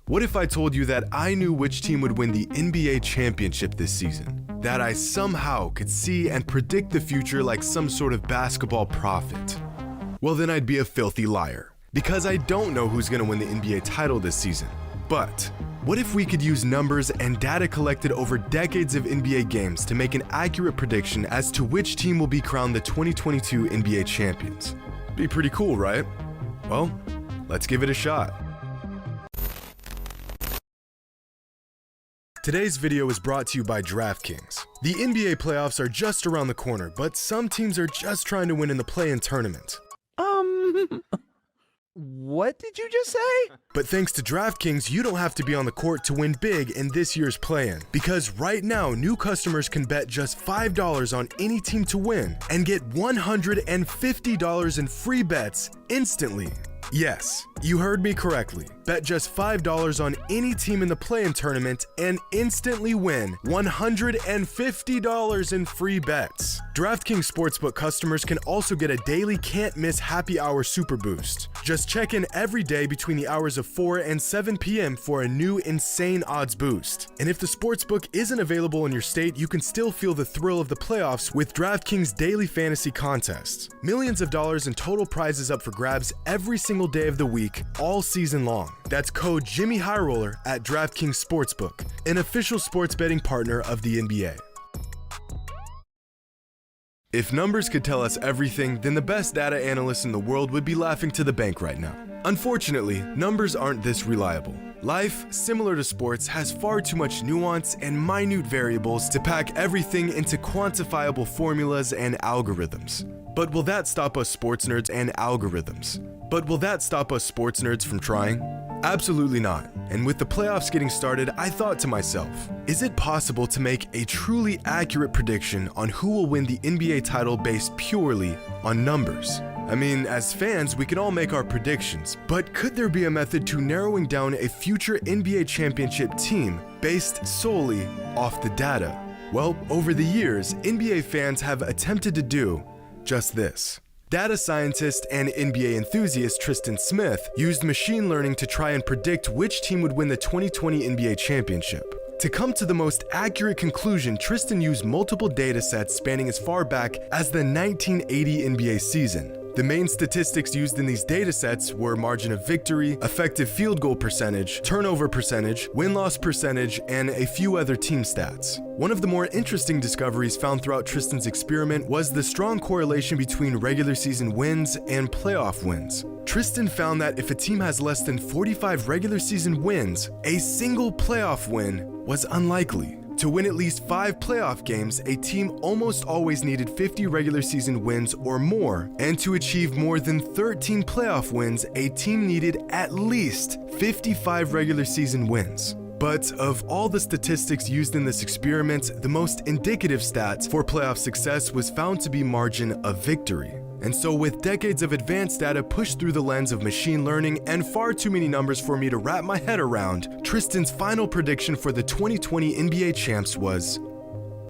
What if I told you that I knew which team would win the NBA championship this season? That I somehow could see and predict the future like some sort of basketball prophet? Well, then I'd be a filthy liar, because I don't know who's going to win the NBA title this season. But what if we could use numbers and data collected over decades of NBA games to make an accurate prediction as to which team will be crowned the 2022 NBA champions? Be pretty cool, right? Well, let's give it a shot. Today's video is brought to you by DraftKings. The NBA playoffs are just around the corner, but some teams are just trying to win in the play-in tournament. What did you just say? But thanks to DraftKings, you don't have to be on the court to win big in this year's play-in. Because right now, new customers can bet just $5 on any team to win and get $150 in free bets instantly. Yes, you heard me correctly. Bet just $5 on any team in the play-in tournament and instantly win $150 in free bets. DraftKings Sportsbook customers can also get a daily can't-miss happy hour super boost. Just check in every day between the hours of 4 and 7 p.m. for a new insane odds boost. And if the sportsbook isn't available in your state, you can still feel the thrill of the playoffs with DraftKings daily fantasy contests. Millions of dollars in total prizes up for grabs every single day of the week, all season long. That's code JxmyHighroller at DraftKings Sportsbook, an official sports betting partner of the NBA. If numbers could tell us everything, then the best data analysts in the world would be laughing to the bank right now. Unfortunately, numbers aren't this reliable. Life, similar to sports, has far too much nuance and minute variables to pack everything into quantifiable formulas and algorithms. But will that stop us sports nerds from trying? Absolutely not. And with the playoffs getting started, I thought to myself, is it possible to make a truly accurate prediction on who will win the NBA title based purely on numbers? I mean, as fans, we can all make our predictions, but could there be a method to narrowing down a future NBA championship team based solely off the data? Well, over the years, NBA fans have attempted to do just this. Data scientist and NBA enthusiast Tristan Smith used machine learning to try and predict which team would win the 2020 NBA championship. To come to the most accurate conclusion, Tristan used multiple data sets spanning as far back as the 1980 NBA season. The main statistics used in these datasets were margin of victory, effective field goal percentage, turnover percentage, win-loss percentage, and a few other team stats. One of the more interesting discoveries found throughout Tristan's experiment was the strong correlation between regular season wins and playoff wins. Tristan found that if a team has less than 45 regular season wins, a single playoff win was unlikely. To win at least 5 playoff games, a team almost always needed 50 regular season wins or more, and to achieve more than 13 playoff wins, a team needed at least 55 regular season wins. But of all the statistics used in this experiment, the most indicative stats for playoff success was found to be margin of victory. And so with decades of advanced data pushed through the lens of machine learning and far too many numbers for me to wrap my head around, Tristan's final prediction for the 2020 NBA champs was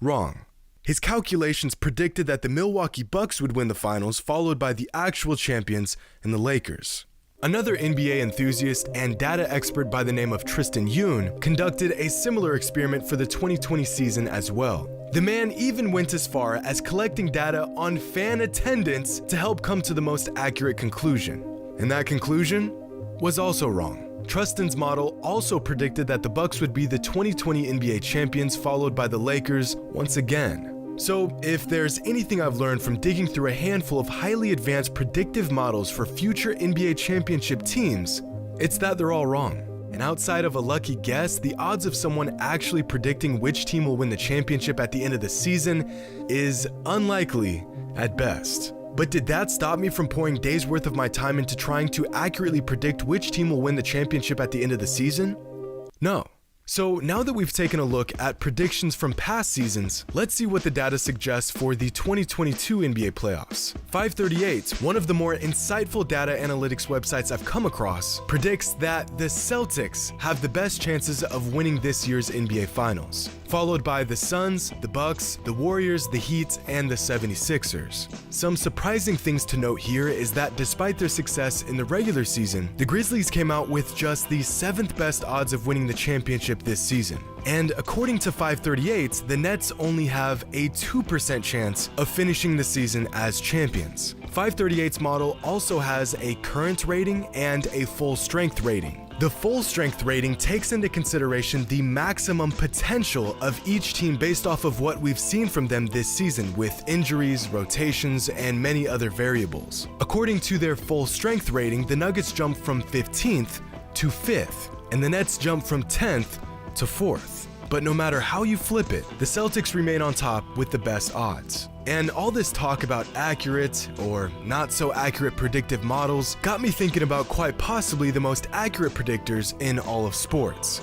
wrong. His calculations predicted that the Milwaukee Bucks would win the finals, followed by the actual champions and the Lakers. Another NBA enthusiast and data expert by the name of Tristan Yoon conducted a similar experiment for the 2020 season as well. The man even went as far as collecting data on fan attendance to help come to the most accurate conclusion. And that conclusion was also wrong. Tristan's model also predicted that the Bucks would be the 2020 NBA champions, followed by the Lakers once again. So if there's anything I've learned from digging through a handful of highly advanced predictive models for future NBA championship teams, it's that they're all wrong. And outside of a lucky guess, the odds of someone actually predicting which team will win the championship at the end of the season is unlikely at best. But did that stop me from pouring days worth of my time into trying to accurately predict which team will win the championship at the end of the season? No. So now that we've taken a look at predictions from past seasons, let's see what the data suggests for the 2022 NBA playoffs. 538, one of the more insightful data analytics websites I've come across, predicts that the Celtics have the best chances of winning this year's NBA Finals. followed by the Suns, the Bucks, the Warriors, the Heat, and the 76ers. Some surprising things to note here is that despite their success in the regular season, the Grizzlies came out with just the 7th best odds of winning the championship this season. And according to 538, the Nets only have a 2% chance of finishing the season as champions. 538's model also has a current rating and a full strength rating. The full strength rating takes into consideration the maximum potential of each team based off of what we've seen from them this season with injuries, rotations, and many other variables. According to their full strength rating, the Nuggets jumped from 15th to 5th, and the Nets jumped from 10th to 4th. But no matter how you flip it, the Celtics remain on top with the best odds. And all this talk about accurate or not so accurate predictive models got me thinking about quite possibly the most accurate predictors in all of sports: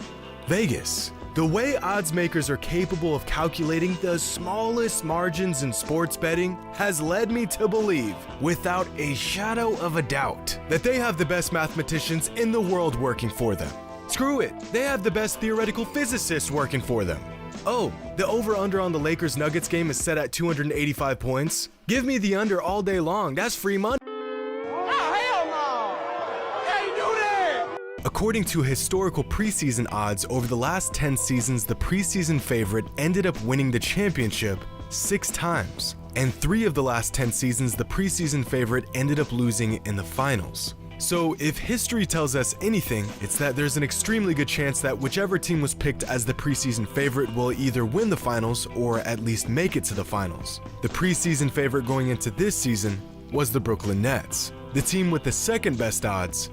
Vegas. The way odds makers are capable of calculating the smallest margins in sports betting has led me to believe, without a shadow of a doubt, that they have the best mathematicians in the world working for them. Screw it, they have the best theoretical physicists working for them. Oh, the over-under on the Lakers-Nuggets game is set at 285 points. Give me the under all day long, that's free money. Oh, hell no! How you do that? According to historical preseason odds, over the last 10 seasons, the preseason favorite ended up winning the championship 6 times. And 3 of the last 10 seasons, the preseason favorite ended up losing in the finals. So if history tells us anything, it's that there's an extremely good chance that whichever team was picked as the preseason favorite will either win the finals or at least make it to the finals. The preseason favorite going into this season was the Brooklyn Nets. The team with the second best odds,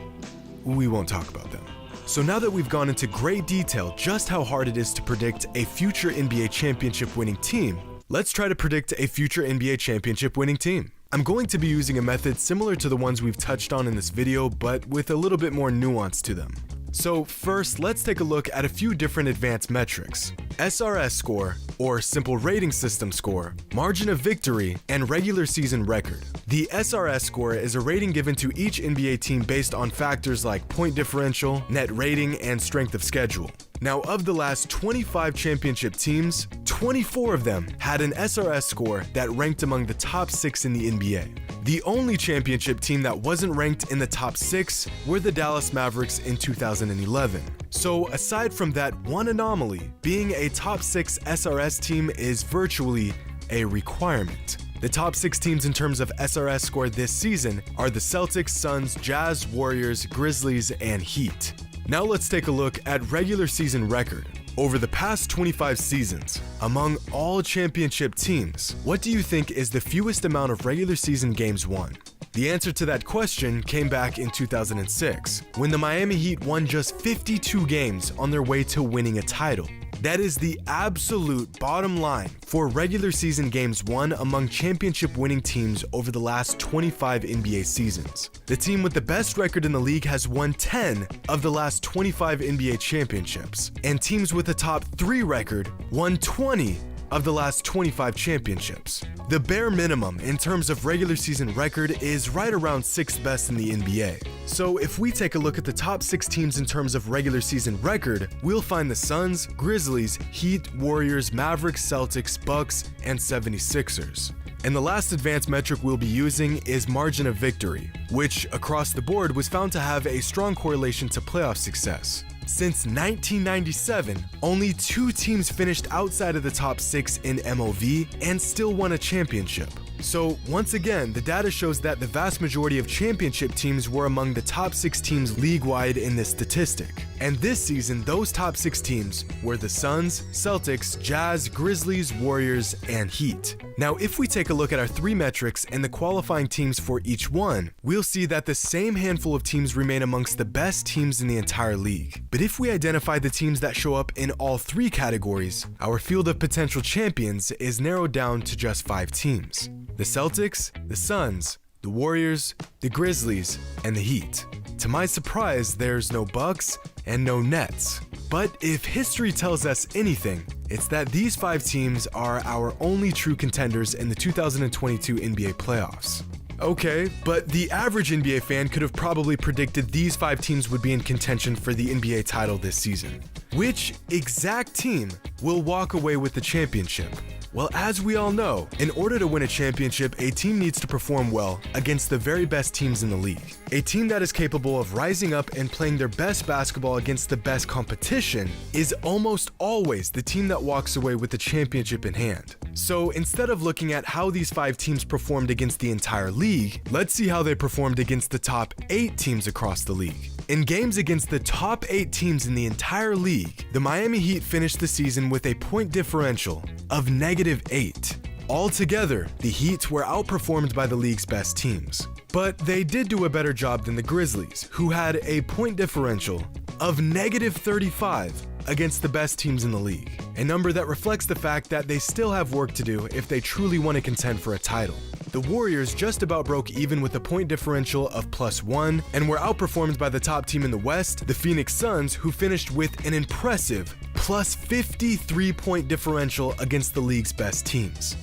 we won't talk about them. So now that we've gone into great detail just how hard it is to predict a future NBA championship winning team, let's try to predict a future NBA championship winning team. I'm going to be using a method similar to the ones we've touched on in this video, but with a little bit more nuance to them. So first, let's take a look at a few different advanced metrics: SRS score, or simple rating system score, margin of victory, and regular season record. The SRS score is a rating given to each NBA team based on factors like point differential, net rating, and strength of schedule. Now, of the last 25 championship teams, 24 of them had an SRS score that ranked among the top 6 in the NBA. The only championship team that wasn't ranked in the top 6 were the Dallas Mavericks in 2011. So aside from that one anomaly, being a top 6 SRS team is virtually a requirement. The top 6 teams in terms of SRS score this season are the Celtics, Suns, Jazz, Warriors, Grizzlies, and Heat. Now let's take a look at regular season record. Over the past 25 seasons, among all championship teams, what do you think is the fewest amount of regular season games won? The answer to that question came back in 2006, when the Miami Heat won just 52 games on their way to winning a title. That is the absolute bottom line for regular season games won among championship winning teams over the last 25 NBA seasons. The team with the best record in the league has won 10 of the last 25 NBA championships, and teams with a top 3 record won 20 of the last 25 championships. The bare minimum in terms of regular season record is right around 6th best in the NBA. So if we take a look at the top 6 teams in terms of regular season record, we'll find the Suns, Grizzlies, Heat, Warriors, Mavericks, Celtics, Bucks, and 76ers. And the last advanced metric we'll be using is margin of victory, which across the board was found to have a strong correlation to playoff success. Since 1997, only 2 teams finished outside of the top 6 in MOV and still won a championship. So once again, the data shows that the vast majority of championship teams were among the top 6 teams league-wide in this statistic. And this season, those top 6 teams were the Suns, Celtics, Jazz, Grizzlies, Warriors, and Heat. Now, if we take a look at our 3 metrics and the qualifying teams for each one, we'll see that the same handful of teams remain amongst the best teams in the entire league. But if we identify the teams that show up in all 3 categories, our field of potential champions is narrowed down to just 5 teams: the Celtics, the Suns, the Warriors, the Grizzlies, and the Heat. To my surprise, there's no Bucks and no Nets. But if history tells us anything, it's that these 5 teams are our only true contenders in the 2022 NBA playoffs. Okay, but the average NBA fan could have probably predicted these 5 teams would be in contention for the NBA title this season. Which exact team will walk away with the championship? Well, as we all know, in order to win a championship, a team needs to perform well against the very best teams in the league. A team that is capable of rising up and playing their best basketball against the best competition is almost always the team that walks away with the championship in hand. So instead of looking at how these 5 teams performed against the entire league, let's see how they performed against the top 8 teams across the league. In games against the top 8 teams in the entire league, the Miami Heat finished the season with a point differential of -8. Altogether, the Heat were outperformed by the league's best teams. But they did do a better job than the Grizzlies, who had a point differential of -35 against the best teams in the league, a number that reflects the fact that they still have work to do if they truly want to contend for a title. The Warriors just about broke even with a point differential of +1 and were outperformed by the top team in the West, the Phoenix Suns, who finished with an impressive +53 point differential against the league's best teams.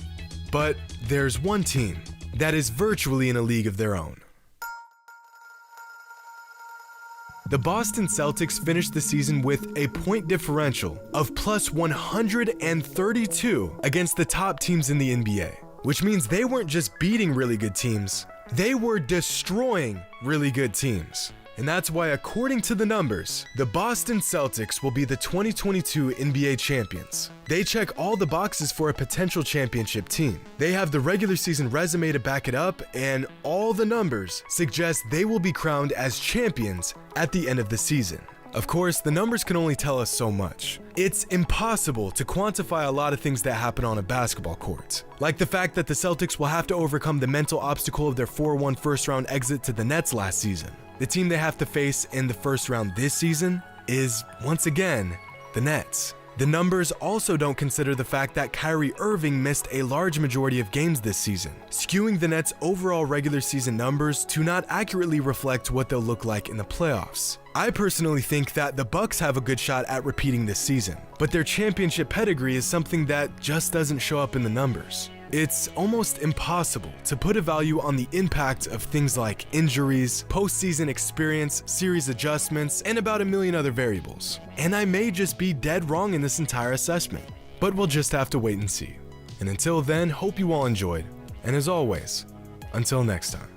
But there's one team that is virtually in a league of their own. The Boston Celtics finished the season with a point differential of +132 against the top teams in the NBA, which means they weren't just beating really good teams, they were destroying really good teams. And that's why, according to the numbers, the Boston Celtics will be the 2022 NBA champions. They check all the boxes for a potential championship team. They have the regular season resume to back it up, and all the numbers suggest they will be crowned as champions at the end of the season. Of course, the numbers can only tell us so much. It's impossible to quantify a lot of things that happen on a basketball court, like the fact that the Celtics will have to overcome the mental obstacle of their 4-1 first-round exit to the Nets last season. The team they have to face in the first round this season is, once again, the Nets. The numbers also don't consider the fact that Kyrie Irving missed a large majority of games this season, skewing the Nets' overall regular season numbers to not accurately reflect what they'll look like in the playoffs. I personally think that the Bucks have a good shot at repeating this season, but their championship pedigree is something that just doesn't show up in the numbers. It's almost impossible to put a value on the impact of things like injuries, postseason experience, series adjustments, and about a million other variables. And I may just be dead wrong in this entire assessment, but we'll just have to wait and see. And until then, hope you all enjoyed, and as always, until next time.